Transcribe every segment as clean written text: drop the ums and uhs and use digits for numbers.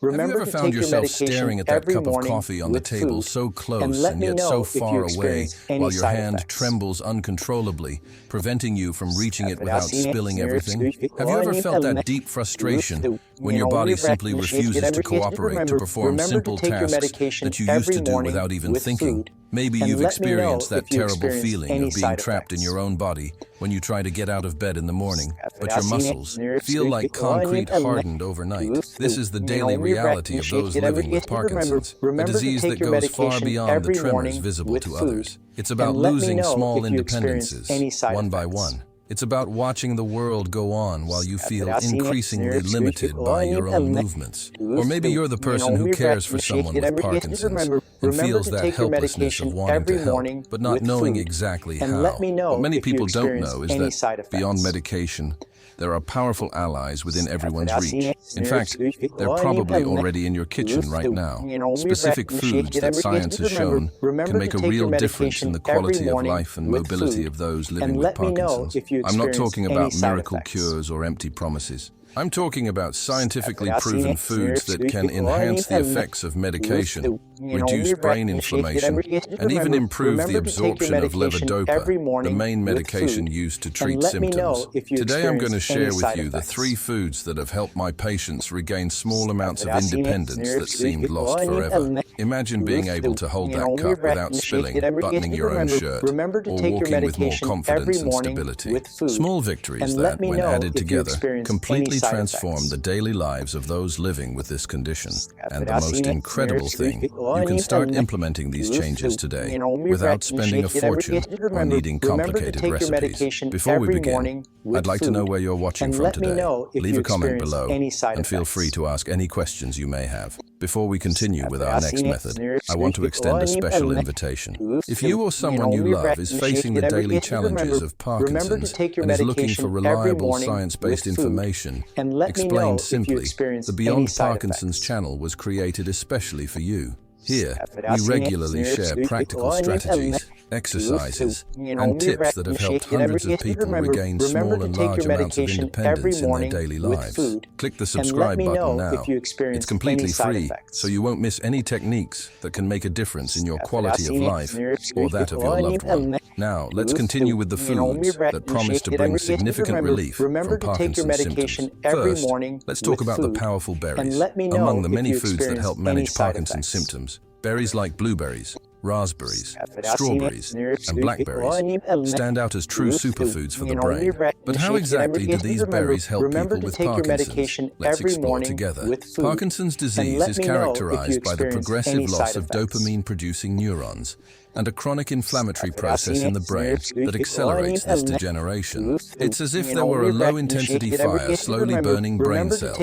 Have you ever found yourself staring at that cup of coffee on the table so close and yet so far away while your hand trembles uncontrollably, preventing you from reaching it without spilling everything? Have you ever felt that deep frustration when your body simply refuses to cooperate to perform simple tasks that you used to do without even thinking? Maybe you've experienced that terrible feeling of being trapped in your own body when you try to get out of bed in the morning, but your muscles feel like concrete hardened overnight. This is the daily reality of those living with Parkinson's, a disease that goes far beyond the tremors visible to others. It's about losing small independences, one by one. It's about watching the world go on while you feel increasingly limited by your own movements. Or maybe you're the person who cares for someone with Parkinson's and feels that helplessness of wanting to help, but not knowing exactly how. What many people don't know is that beyond medication, there are powerful allies within everyone's reach. In fact, they're probably already in your kitchen right now. Specific foods that science has shown can make a real difference in the quality of life and mobility of those living with Parkinson's. I'm not talking about miracle cures or empty promises. I'm talking about scientifically proven foods that can enhance the effects of medication, reduce brain inflammation, and even improve the absorption of levodopa, the main medication used to treat symptoms. Today I'm going to share with you the 3 foods that have helped my patients regain small amounts of independence that seemed lost forever. Imagine being able to hold that cup without spilling, buttoning your own shirt, or walking with more confidence and stability. Small victories that, when added together, completely transform the daily lives of those living with this condition. And the most incredible thing, you can start implementing these changes today without spending a fortune or needing complicated recipes. Before we begin, I'd like to know where you're watching from today. Leave a comment below and feel free to ask any questions you may have. Before we continue with our next method, I want to extend a special invitation. If you or someone you love is facing the daily challenges of Parkinson's and is looking for reliable science-based information, explained simply, the Beyond Parkinson's channel was created especially for you. Here, we regularly share practical strategies, exercises, and tips that have helped hundreds of people regain small and large amounts of independence in their daily lives. Click the subscribe button now. It's completely free, so you won't miss any techniques that can make a difference in your quality of life or that of your loved one. Now, let's continue with the foods that promise to bring significant relief from Parkinson's symptoms. First, let's talk about the powerful berries. Among the many foods that help manage Parkinson's symptoms, berries like blueberries, raspberries, strawberries, and blackberries stand out as true superfoods for the brain. But how exactly do these berries help people with Parkinson's? Let's explore together. Parkinson's disease is characterized by the progressive loss of dopamine-producing neurons and a chronic inflammatory process in the brain that accelerates this degeneration. It's as if there were a low-intensity fire slowly burning brain cells.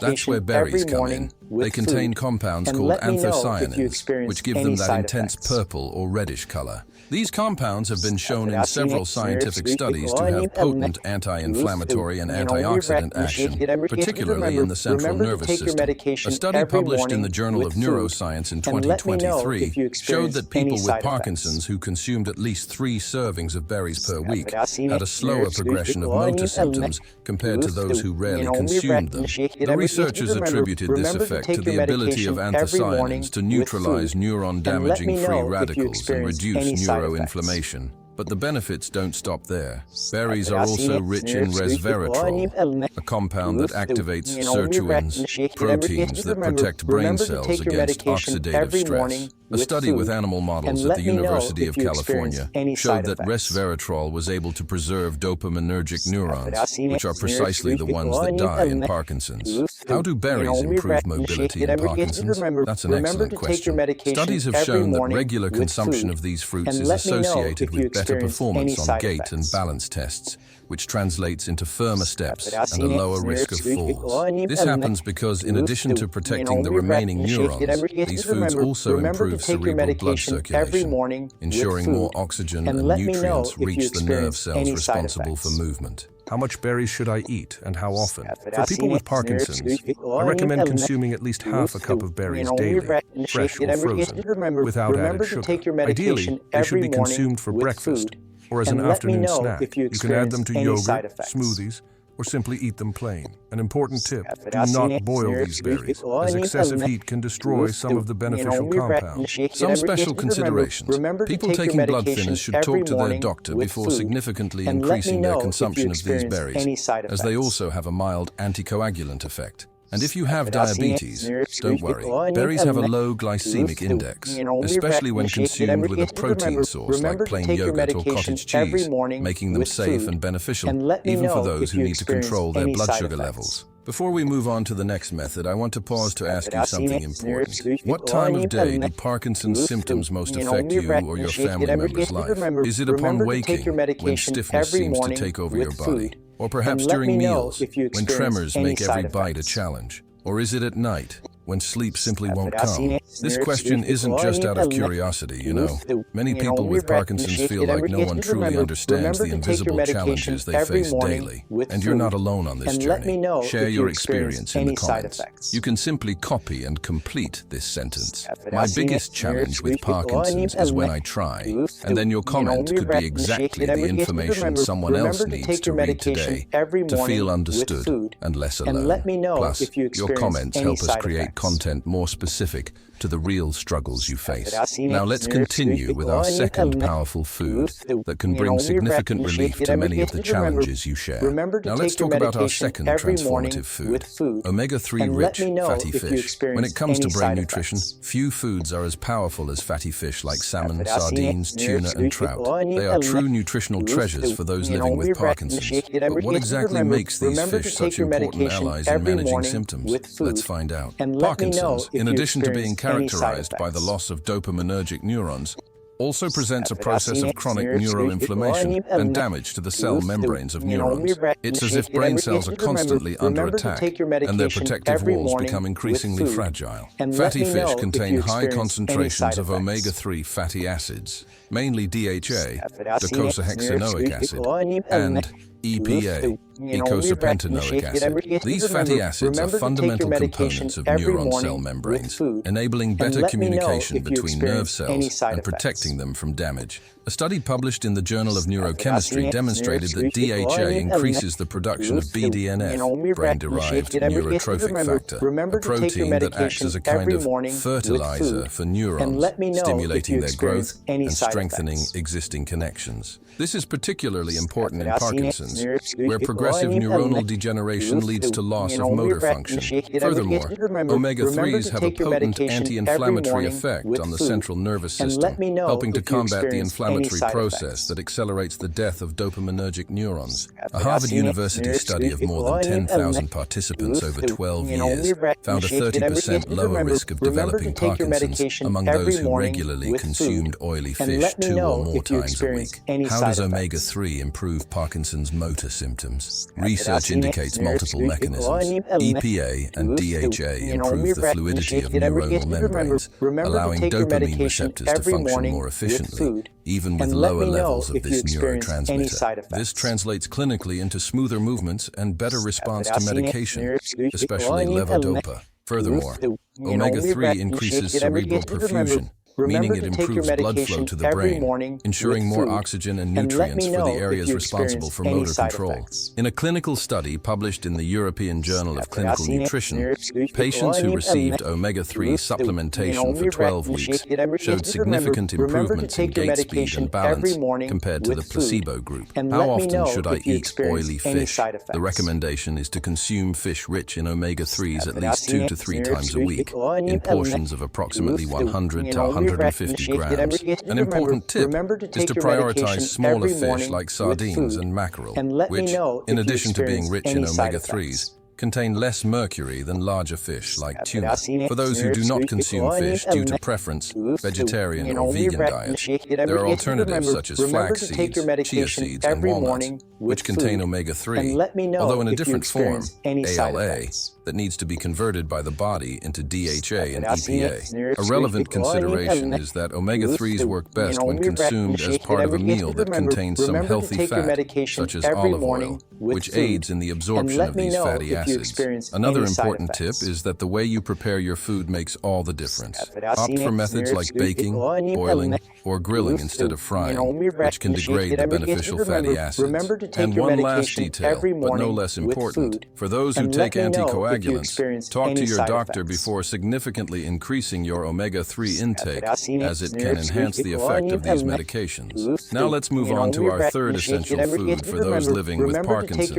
That's where berries come in. They contain compounds called anthocyanins, which give them that intense purple or reddish color. These compounds have been shown in several scientific studies to have potent anti-inflammatory and antioxidant action, particularly in the central nervous system. A study published in the Journal of Neuroscience in 2023 showed that people with Parkinson's who consumed at least 3 servings of berries per week had a slower progression of motor symptoms compared to those who rarely consumed them. The researchers attributed this effect to the ability of anthocyanins to neutralize neuron-damaging free radicals and reduce neuroinflammation. But the benefits don't stop there. Berries are also rich in resveratrol, a compound that activates sirtuins, proteins that protect brain cells against oxidative stress. A study with animal models at the University of California showed that resveratrol was able to preserve dopaminergic neurons, which are precisely the ones that die in Parkinson's. How do berries improve mobility in Parkinson's? That's an excellent question. Studies have shown that regular consumption of these fruits is associated with better performance on gait and balance tests, which translates into firmer steps and a lower risk of falls. This happens because, in addition to protecting the remaining neurons, these foods also improve cerebral blood circulation, ensuring more oxygen and nutrients reach the nerve cells responsible for movement. How much berries should I eat and how often? For people with Parkinson's, I recommend consuming at least half a cup of berries daily, fresh or frozen, without added sugar. Ideally, they should be consumed for breakfast or as an afternoon snack. You can add them to yogurt, smoothies, or simply eat them plain. An important tip, do not boil these berries, as excessive heat can destroy some of the beneficial compounds. Some special considerations. People taking blood thinners should talk to their doctor before significantly increasing their consumption of these berries, as they also have a mild anticoagulant effect. And if you have diabetes, don't worry. Berries have a low glycemic index, especially when consumed with a protein source like plain yogurt or cottage cheese, making them safe and beneficial, even for those who need to control their blood sugar levels. Before we move on to the next method, I want to pause to ask you something important. What time of day do Parkinson's symptoms most affect you or your family member's life? Is it upon waking, when stiffness seems to take over your body? Or perhaps during meals, when tremors make every bite a challenge? Or is it at night, when sleep simply won't come? This question isn't just out of curiosity, you know. Many people with Parkinson's feel like no one truly understands the invisible challenges they face daily. And you're not alone on this journey. Share your experience in the comments. You can simply copy and complete this sentence. My biggest challenge with Parkinson's is when I try, and then your comment could be exactly the information someone else needs to read today to feel understood and less alone. Plus, your comments help us create content more specific to the real struggles you face. Now let's continue with our second powerful food that can bring significant relief to many of the challenges you share. Now let's talk about our second transformative food, omega-3 rich fatty fish. When it comes to brain nutrition, few foods are as powerful as fatty fish like salmon, sardines, tuna, and trout. They are true nutritional treasures for those living with Parkinson's. But what exactly makes these fish such important allies in managing symptoms? Let's find out. Parkinson's, in addition to being characterized by the loss of dopaminergic neurons, also presents a process of chronic neuroinflammation and damage to the cell membranes of neurons. It's as if brain cells are constantly under attack and their protective walls become increasingly fragile. Fatty fish contain high concentrations of omega-3 fatty acids, mainly DHA, docosahexaenoic acid, and EPA, eicosapentaenoic acid. These fatty acids are fundamental components of neuron cell membranes, enabling better communication between nerve cells and protecting them from damage. A study published in the Journal of Neurochemistry demonstrated that DHA increases the production of BDNF, brain-derived neurotrophic factor, a protein that acts as a kind of fertilizer for neurons, stimulating their growth and strengthening existing connections. This is particularly important in Parkinson's, where progressive neuronal degeneration leads to loss of motor function. Furthermore, omega-3s have a potent anti-inflammatory effect on the central nervous system, helping to combat the inflammatory process that accelerates the death of dopaminergic neurons. A Harvard University study of more than 10,000 participants over 12 years found a 30% lower risk of developing Parkinson's among those who regularly consumed oily fish 2 or more times a week. How does omega-3 improve Parkinson's motor symptoms? Research indicates multiple mechanisms. EPA and DHA improve the fluidity of neuronal membranes, allowing dopamine receptors to function more efficiently, even with lower levels of this neurotransmitter. This translates clinically into smoother movements and better response to medication, especially levodopa. Furthermore, omega-3 increases cerebral perfusion, meaning it improves blood flow to the brain, ensuring more oxygen and nutrients for the areas responsible for motor control. In a clinical study published in the European Journal of Clinical Nutrition, patients who received omega-3 supplementation for 12 weeks showed significant improvements in gait speed and balance compared to the placebo group. How often should I eat oily fish? The recommendation is to consume fish rich in omega-3s at least 2 to 3 times a week, in portions of approximately 100 to 150 grams. An important tip is to prioritize smaller fish like sardines and mackerel, which, in addition to being rich in omega-3s, contain less mercury than larger fish like tuna. For those who do not consume fish due to preference, vegetarian or vegan diet, there are alternatives such as flax seeds, chia seeds, and walnuts, which contain omega-3, although in a different form, ALA, that needs to be converted by the body into DHA and EPA. A relevant consideration is that omega-3s work best when consumed as part of a meal that contains some healthy fat, such as olive oil, which aids in the absorption of these fatty acids. Another important tip is that the way you prepare your food makes all the difference. Opt for methods like baking, boiling, or grilling instead of frying, which can degrade the beneficial fatty acids. And one last detail, but no less important, for those who take anticoagulants, talk to your doctor before significantly increasing your omega-3 intake, as it can enhance the effect of these medications. Now let's move on to our third essential food for those living with Parkinson's,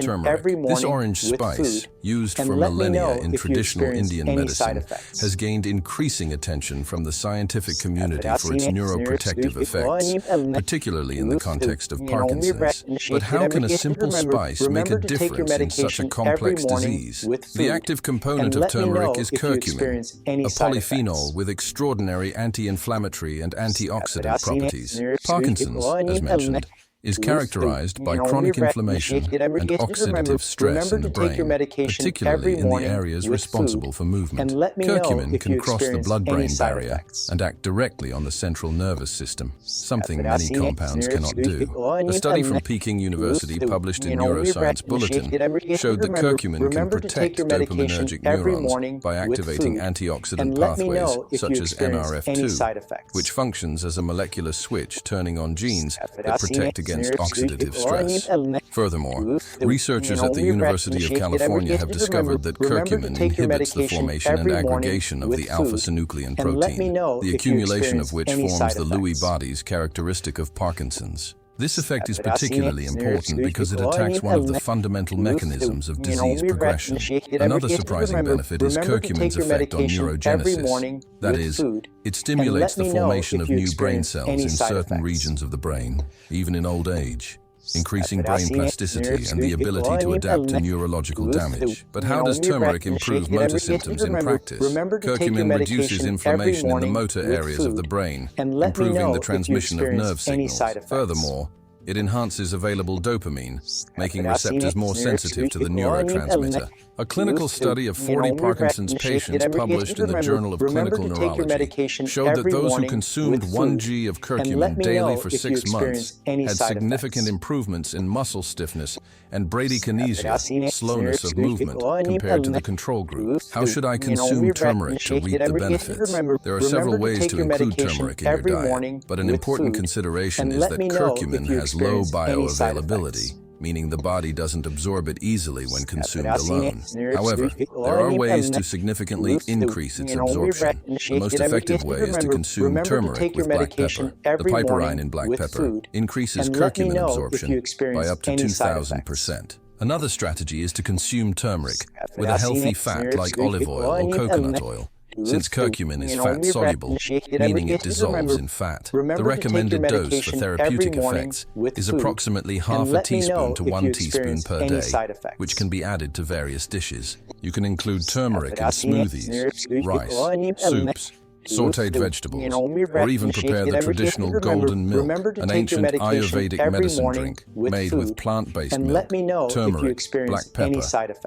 turmeric. This orange spice, used for millennia in traditional Indian medicine, has gained increasing attention from the scientific community for its neuroprotective effects, particularly in the context of Parkinson's. But how can a simple spice make a difference in such a complex disease? The active component of turmeric is curcumin, a polyphenol with extraordinary anti-inflammatory and antioxidant properties. Parkinson's, as mentioned, is characterized by chronic inflammation and oxidative stress in the brain, particularly in the areas responsible for movement. Curcumin can cross the blood-brain barrier and act directly on the central nervous system, something many compounds cannot do. A study from Peking University published in Neuroscience Bulletin showed that curcumin can protect dopaminergic neurons by activating antioxidant pathways such as NRF2, which functions as a molecular switch turning on genes that protect against oxidative stress. Furthermore, researchers at the University of California have discovered that curcumin inhibits the formation and aggregation of the alpha-synuclein protein, the accumulation of which forms the Lewy bodies characteristic of Parkinson's. This effect is particularly important because it attacks one of the fundamental mechanisms of disease progression. Another surprising benefit is curcumin's effect on neurogenesis. That is, it stimulates the formation of new brain cells in certain regions of the brain, even in old age, increasing brain plasticity and the ability to adapt to neurological damage. But how does turmeric improve motor symptoms in practice? Curcumin reduces inflammation in the motor areas of the brain, improving the transmission of nerve signals. Furthermore, it enhances available dopamine, making receptors more sensitive to the neurotransmitter. A clinical study of 40 Parkinson's patients published in the Journal of Clinical Neurology showed that those who consumed 1 g of curcumin daily for 6 months had significant improvements in muscle stiffness and bradykinesia, slowness of movement, compared to the control group. How should I consume turmeric to reap the benefits? There are several ways to include turmeric in your diet, but an important consideration is that curcumin has low bioavailability, meaning the body doesn't absorb it easily when consumed alone. However, there are ways to significantly increase its absorption. The most effective way is to consume turmeric with black pepper. The piperine in black pepper increases curcumin absorption by up to 2,000%. Another strategy is to consume turmeric with a healthy fat like olive oil or coconut oil. Since curcumin is fat-soluble, meaning it dissolves in fat, the recommended dose for therapeutic effects is approximately half a teaspoon to 1 teaspoon per day, which can be added to various dishes. You can include turmeric in smoothies, rice, soups, sautéed vegetables, or even prepare the traditional golden milk, an ancient Ayurvedic medicine drink made with plant-based milk, turmeric, black pepper,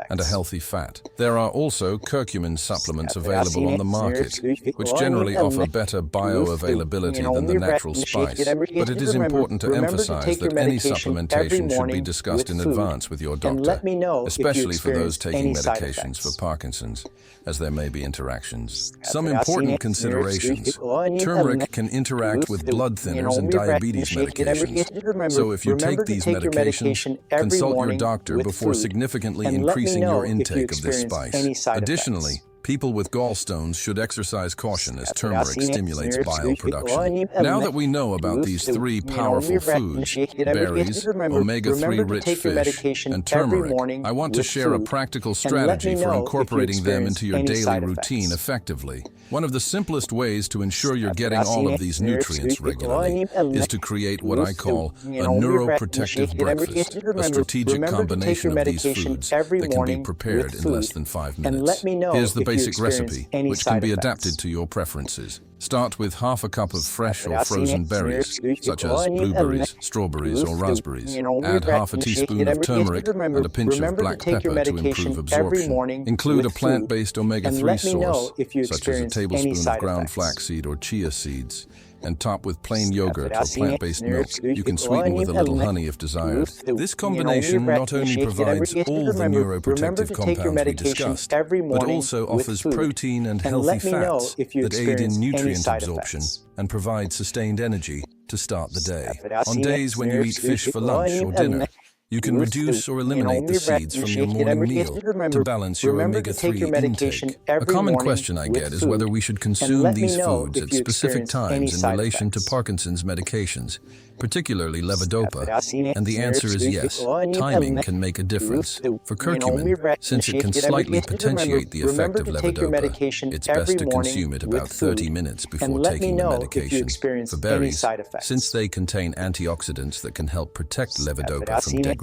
and a healthy fat. There are also curcumin supplements available on the market, which generally offer better bioavailability than the natural spice, but it is important to emphasize that any supplementation should be discussed in advance with your doctor, especially for those taking medications for Parkinson's, as there may be interactions. Some important considerations. Turmeric can interact with blood thinners and diabetes medications. So if you take these medications, consult your doctor before significantly increasing your intake of this spice. Additionally, people with gallstones should exercise caution as turmeric stimulates bile production. Now that we know about these 3 powerful foods, berries, omega-3 rich fish, and turmeric, I want to share a practical strategy for incorporating them into your daily routine effectively. One of the simplest ways to ensure you're getting all of these nutrients regularly is to create what I call a neuroprotective breakfast, a strategic combination of these foods that can be prepared in less than 5 minutes. Here's the basic recipe, which can be adapted to your preferences. Start with half a cup of fresh or frozen berries, such as blueberries, strawberries, or raspberries. Add half a teaspoon of turmeric and a pinch of black pepper to improve absorption. Include a plant-based omega-3 source, such as a tablespoon of ground flaxseed or chia seeds, and top with plain yogurt or plant-based milk. You can sweeten with a little honey if desired. This combination not only provides all the neuroprotective compounds we discussed, but also offers protein and healthy fats that aid in nutrient absorption and provide sustained energy to start the day. On days when you eat fish for lunch or dinner, you can reduce or eliminate the seeds from your morning meal to balance your omega-3 intake. A common question I get is whether we should consume these foods at specific times in relation to Parkinson's medications, particularly levodopa, and the answer is yes. Timing can make a difference. For curcumin, since it can slightly potentiate the effect of levodopa, it's best to consume it about 30 minutes before taking the medication. For berries, since they contain antioxidants that can help protect levodopa from degradation,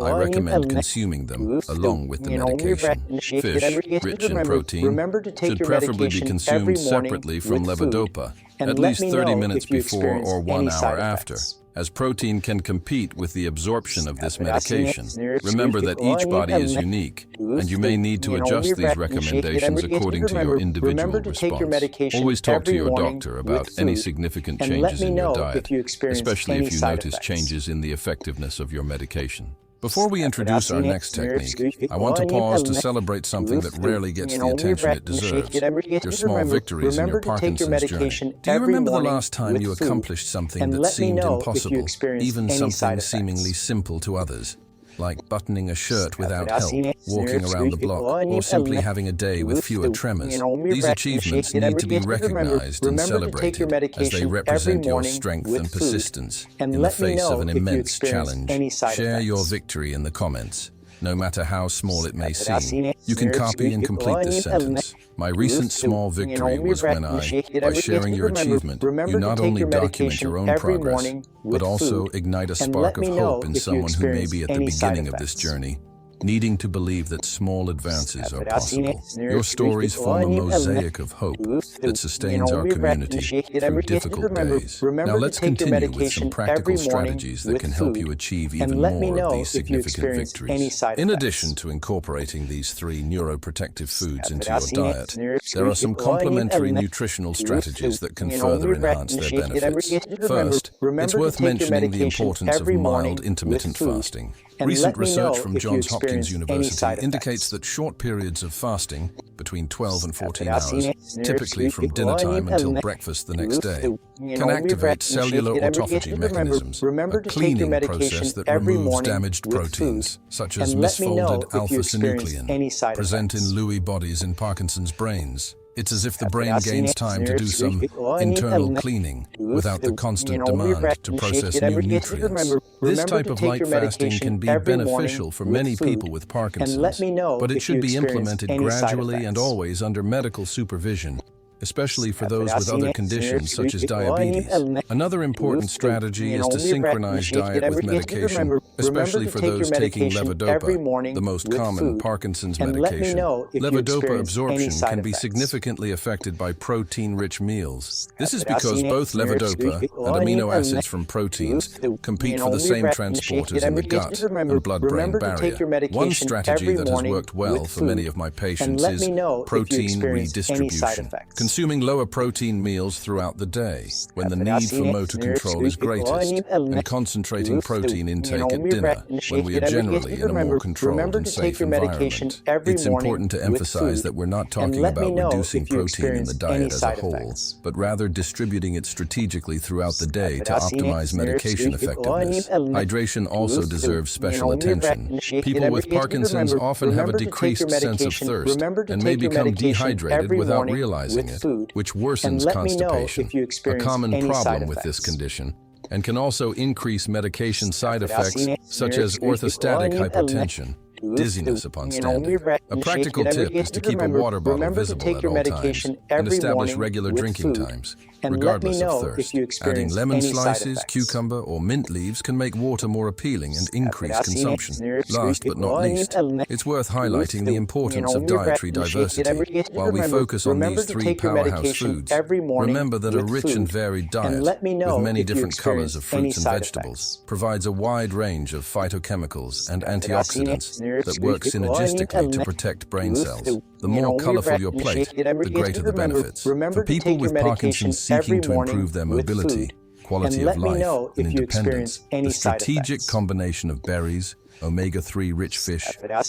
I recommend consuming them along with the medication. Fish, rich in protein, should preferably be consumed separately from levodopa, at least 30 minutes before or 1 hour after, as protein can compete with the absorption of this medication. Remember that each body is unique, and you may need to adjust these recommendations according to your individual response. Always talk to your doctor about any significant changes in your diet, especially if you notice changes in the effectiveness of your medication. Before we introduce our next technique, I want to pause to celebrate something that rarely gets the attention it deserves: your small victories in your Parkinson's journey. Do you remember the last time you accomplished something that seemed impossible, even something seemingly simple to others? Like buttoning a shirt without help, walking around the block, or simply having a day with fewer tremors. These achievements need to be recognized and celebrated, as they represent your strength and persistence in the face of an immense challenge. Share your victory in the comments, no matter how small it may seem. You can copy and complete this sentence. My recent small victory was when by sharing your achievement, you not only document your own progress, but also ignite a spark of hope in someone who may be at the beginning of this journey, needing to believe that small advances are possible. Your stories form a mosaic of hope that sustains our community through difficult days. Now let's continue with some practical strategies that can help you achieve even more of these significant victories. In addition to incorporating these 3 neuroprotective foods into your diet, there are some complementary nutritional strategies that can further enhance their benefits. First, it's worth mentioning the importance of mild intermittent fasting. Recent research from Johns Hopkins University indicates that short periods of fasting, between 12 and 14 hours, typically from dinner time until breakfast the next day, can activate cellular autophagy mechanisms, a cleaning process that removes damaged proteins, such as misfolded alpha-synuclein, present in Lewy bodies in Parkinson's brains. It's as if the brain gains time to do some internal cleaning without the constant demand to process new nutrients. This type of light fasting can be beneficial for many people with Parkinson's, but it should be implemented gradually and always under medical supervision, especially for those with other conditions such as diabetes. Another important strategy is to synchronize diet with medication, especially for those taking levodopa, the most common Parkinson's medication. Levodopa absorption can be significantly affected by protein-rich meals. This is because both levodopa and amino acids from proteins compete for the same transporters in the gut and blood-brain barrier. One strategy that has worked well for many of my patients is protein redistribution. Consuming lower protein meals throughout the day, when the need for motor control is greatest, and concentrating protein intake at dinner, when we are generally in a more controlled and safe environment. It's important to emphasize that we're not talking about reducing protein in the diet as a whole, but rather distributing it strategically throughout the day to optimize medication effectiveness. Hydration also deserves special attention. People with Parkinson's often have a decreased sense of thirst and may become dehydrated without realizing it, which worsens constipation, a common problem with this condition, and can also increase medication side effects such as orthostatic hypotension, dizziness upon standing. A practical tip is to keep a water bottle visible at all times and establish regular drinking times, regardless of thirst. Adding lemon slices, cucumber, or mint leaves can make water more appealing and increase consumption. Last but not least, it's worth highlighting the importance of dietary diversity. While we focus on these three powerhouse foods, remember that a rich and varied diet, with many different colors of fruits and vegetables, provides a wide range of phytochemicals and antioxidants that work synergistically to protect brain cells. The more colorful your plate, the greater the benefits. For people with Parkinson's seeking to improve their mobility, quality of life, and independence, the strategic combination of berries, omega-3 rich fish,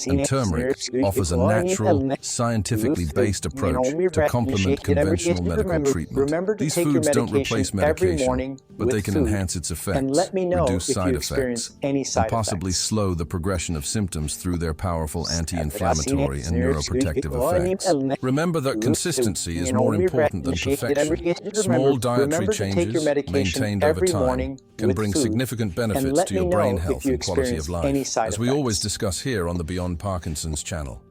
and turmeric offers a natural, scientifically based approach to complement conventional medical treatment. These foods don't replace medication, but they can enhance its effects, reduce side effects, and possibly slow the progression of symptoms through their powerful anti-inflammatory and neuroprotective effects. Remember that consistency is more important than perfection. Small dietary changes, maintained over time, can bring significant benefits to your brain health and quality of life, as we always discuss here on the Beyond Parkinson's channel.